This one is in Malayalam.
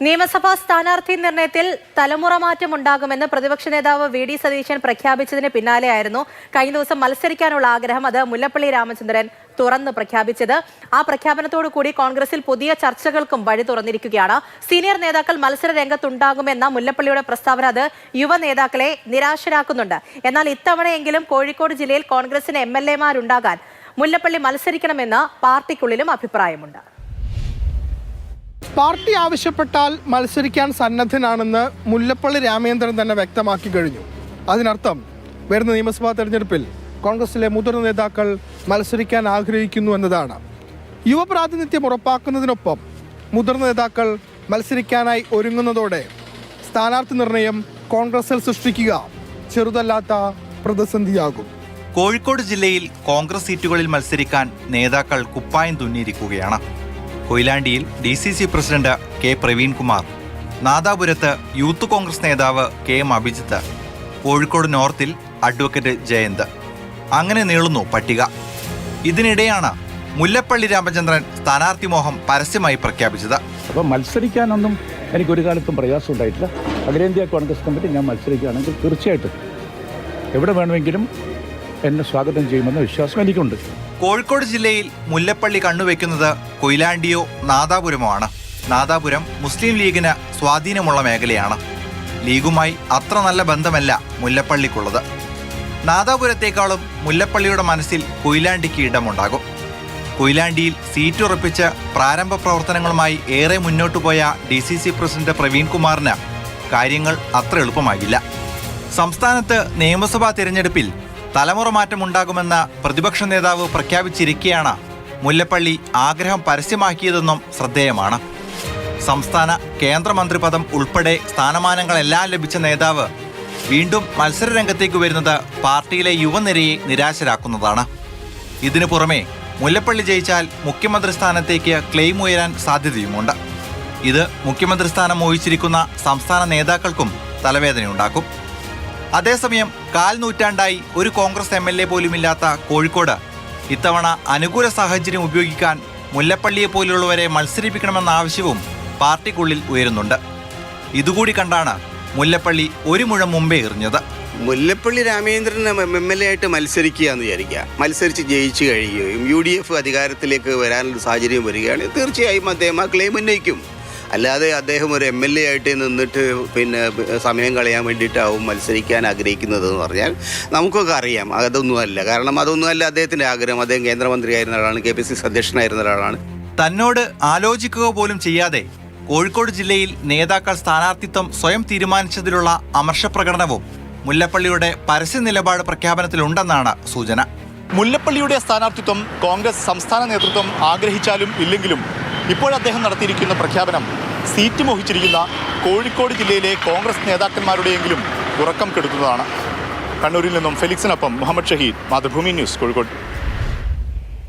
നിയമസഭാ സ്ഥാനാർത്ഥി നിർണയത്തിൽ തലമുറ മാറ്റം ഉണ്ടാകുമെന്ന് പ്രതിപക്ഷ നേതാവ് വി.ഡി. സതീശൻ പ്രഖ്യാപിച്ചതിന് പിന്നാലെയായിരുന്നു കഴിഞ്ഞ ദിവസം മത്സരിക്കാനുള്ള ആഗ്രഹം അത് മുല്ലപ്പള്ളി രാമചന്ദ്രൻ തുറന്ന് പ്രഖ്യാപിച്ചത്. ആ പ്രഖ്യാപനത്തോടു കൂടി കോൺഗ്രസിൽ പുതിയ ചർച്ചകൾക്കും വഴി തുറന്നിരിക്കുകയാണ്. സീനിയർ നേതാക്കൾ മത്സര രംഗത്തുണ്ടാകുമെന്ന മുല്ലപ്പള്ളിയുടെ പ്രസ്താവന അത് യുവ നേതാക്കളെ നിരാശരാക്കുന്നുണ്ട്. എന്നാൽ ഇത്തവണയെങ്കിലും കോഴിക്കോട് ജില്ലയിൽ കോൺഗ്രസിന് MLA-മാരുണ്ടാകാൻ മുല്ലപ്പള്ളി മത്സരിക്കണമെന്ന് പാർട്ടിക്കുള്ളിലും അഭിപ്രായമുണ്ട്. പാർട്ടി ആവശ്യപ്പെട്ടാൽ മത്സരിക്കാൻ സന്നദ്ധനാണെന്ന് മുല്ലപ്പള്ളി രാമചന്ദ്രൻ തന്നെ വ്യക്തമാക്കി കഴിഞ്ഞു. അതിനർത്ഥം വരുന്ന നിയമസഭാ തെരഞ്ഞെടുപ്പിൽ കോൺഗ്രസിലെ മുതിർന്ന നേതാക്കൾ മത്സരിക്കാൻ ആഗ്രഹിക്കുന്നു എന്നതാണ്. യുവപ്രാതിനിധ്യം ഉറപ്പാക്കുന്നതിനൊപ്പം മുതിർന്ന നേതാക്കൾ മത്സരിക്കാനായി ഒരുങ്ങുന്നതോടെ സ്ഥാനാർത്ഥി നിർണയം കോൺഗ്രസിൽ സൃഷ്ടിക്കുക ചെറുതല്ലാത്ത പ്രതിസന്ധിയാകും. കോഴിക്കോട് ജില്ലയിൽ കോൺഗ്രസ് സീറ്റുകളിൽ മത്സരിക്കാൻ നേതാക്കൾ കുപ്പായം തുന്നിയിരിക്കുകയാണ്. കൊയിലാണ്ടിയിൽ DCC പ്രസിഡന്റ് K. പ്രവീൺകുമാർ, നാദാപുരത്ത് യൂത്ത് കോൺഗ്രസ് നേതാവ് KM അഭിജിത്ത്, കോഴിക്കോട് നോർത്തിൽ അഡ്വക്കേറ്റ് ജയന്ത്. അങ്ങനെ നീളുന്നു പട്ടിക. ഇതിനിടെയാണ് മുല്ലപ്പള്ളി രാമചന്ദ്രൻ സ്ഥാനാർത്ഥി മോഹം പരസ്യമായി പ്രഖ്യാപിച്ചത്. അപ്പോൾ മത്സരിക്കാനൊന്നും എനിക്കൊരു കാലത്തും പ്രയാസം ഉണ്ടായിട്ടില്ല. അഖിലേന്ത്യാ കോൺഗ്രസ് കമ്മിറ്റി ഞാൻ മത്സരിക്കുകയാണെങ്കിൽ തീർച്ചയായിട്ടും എവിടെ വേണമെങ്കിലും എന്നെ സ്വാഗതം ചെയ്യുമെന്ന വിശ്വാസം എനിക്കുണ്ട്. കോഴിക്കോട് ജില്ലയിൽ മുല്ലപ്പള്ളി കണ്ണുവെക്കുന്നത് കൊയിലാണ്ടിയോ നാദാപുരമോ ആണ്. നാദാപുരം മുസ്ലിം ലീഗിന് സ്വാധീനമുള്ള മേഖലയാണ്. ലീഗുമായി അത്ര നല്ല ബന്ധമല്ല മുല്ലപ്പള്ളിക്കുള്ളത്. നാദാപുരത്തേക്കാളും മുല്ലപ്പള്ളിയുടെ മനസ്സിൽ കൊയിലാണ്ടിക്ക് ഇടമുണ്ടാകും. കൊയിലാണ്ടിയിൽ സീറ്റ് ഉറപ്പിച്ച് പ്രാരംഭ പ്രവർത്തനങ്ങളുമായി ഏറെ മുന്നോട്ടു പോയ DCC പ്രസിഡന്റ് പ്രവീൺകുമാറിന് കാര്യങ്ങൾ അത്ര എളുപ്പമാകില്ല. സംസ്ഥാനത്ത് നിയമസഭാ തിരഞ്ഞെടുപ്പിൽ തലമുറ മാറ്റമുണ്ടാകുമെന്ന പ്രതിപക്ഷ നേതാവ് പ്രഖ്യാപിച്ചിരിക്കെയാണ് മുല്ലപ്പള്ളി ആഗ്രഹം പരസ്യമാക്കിയതെന്നും ശ്രദ്ധേയമാണ്. സംസ്ഥാന കേന്ദ്രമന്ത്രി പദം ഉൾപ്പെടെ സ്ഥാനമാനങ്ങളെല്ലാം ലഭിച്ച നേതാവ് വീണ്ടും മത്സരരംഗത്തേക്ക് വരുന്നത് പാർട്ടിയിലെ യുവനിരയെ നിരാശരാക്കുന്നതാണ്. ഇതിനു പുറമെ മുല്ലപ്പള്ളി ജയിച്ചാൽ മുഖ്യമന്ത്രി സ്ഥാനത്തേക്ക് ക്ലെയിം ഉയരാൻ സാധ്യതയുമുണ്ട്. ഇത് മുഖ്യമന്ത്രി സ്ഥാനം മോഹിച്ചിരിക്കുന്ന സംസ്ഥാന നേതാക്കൾക്കും തലവേദനയുണ്ടാക്കും. അതേസമയം 1/4 നൂറ്റാണ്ടായി ഒരു കോൺഗ്രസ് MLA പോലുമില്ലാത്ത കോഴിക്കോട് ഇത്തവണ അനുകൂല സാഹചര്യം ഉപയോഗിക്കാൻ മുല്ലപ്പള്ളിയെ പോലുള്ളവരെ മത്സരിപ്പിക്കണമെന്ന ആവശ്യവും പാർട്ടിക്കുള്ളിൽ ഉയരുന്നുണ്ട്. ഇതുകൂടി കണ്ടാണ് മുല്ലപ്പള്ളി ഒരു മുഴം മുമ്പേ എറിഞ്ഞത്. മുല്ലപ്പള്ളി രാമചന്ദ്രൻ MLA ആയിട്ട് മത്സരിക്കുക എന്ന് വിചാരിക്കുക. മത്സരിച്ച് ജയിച്ചു കഴിയുകയും UDF അധികാരത്തിലേക്ക് വരാനുള്ള സാഹചര്യം വരികയാണെങ്കിൽ തീർച്ചയായും അദ്ദേഹം ആ ക്ലെയിം ഉന്നയിക്കും. അല്ലാതെ അദ്ദേഹം ഒരു MLA ആയിട്ട് നിന്നിട്ട് പിന്നെ സമയം കളയാൻ വേണ്ടിയിട്ടാവും മത്സരിക്കാൻ ആഗ്രഹിക്കുന്നതെന്ന് പറഞ്ഞാൽ നമുക്കൊക്കെ അറിയാം അതൊന്നുമല്ല. കാരണം അതൊന്നുമല്ല അദ്ദേഹത്തിൻ്റെ ആഗ്രഹം. അദ്ദേഹം കേന്ദ്രമന്ത്രിയായിരുന്ന ആളാണ്, KPCC അധ്യക്ഷനായിരുന്ന ഒരാളാണ്. തന്നോട് ആലോചിക്കുക പോലും ചെയ്യാതെ കോഴിക്കോട് ജില്ലയിൽ നേതാക്കൾ സ്ഥാനാർത്ഥിത്വം സ്വയം തീരുമാനിച്ചതിലുള്ള അമർഷപ്രകടനവും മുല്ലപ്പള്ളിയുടെ പരസ്യ നിലപാട് പ്രഖ്യാപനത്തിലുണ്ടെന്നാണ് സൂചന. മുല്ലപ്പള്ളിയുടെ സ്ഥാനാർത്ഥിത്വം കോൺഗ്രസ് സംസ്ഥാന നേതൃത്വം ആഗ്രഹിച്ചാലും ഇല്ലെങ്കിലും ഇപ്പോൾ അദ്ദേഹം നടത്തിയിരിക്കുന്ന പ്രഖ്യാപനം സീറ്റ് മോഹിച്ചിരിക്കുന്ന കോഴിക്കോട് ജില്ലയിലെ കോൺഗ്രസ് നേതാക്കന്മാരുടെയെങ്കിലും ഉറക്കം കെടുത്തുന്നതാണ്. കണ്ണൂരിൽ നിന്നും ഫെലിക്സിനൊപ്പം മുഹമ്മദ് ഷഹീദ്, മാതൃഭൂമി ന്യൂസ്, കോഴിക്കോട്.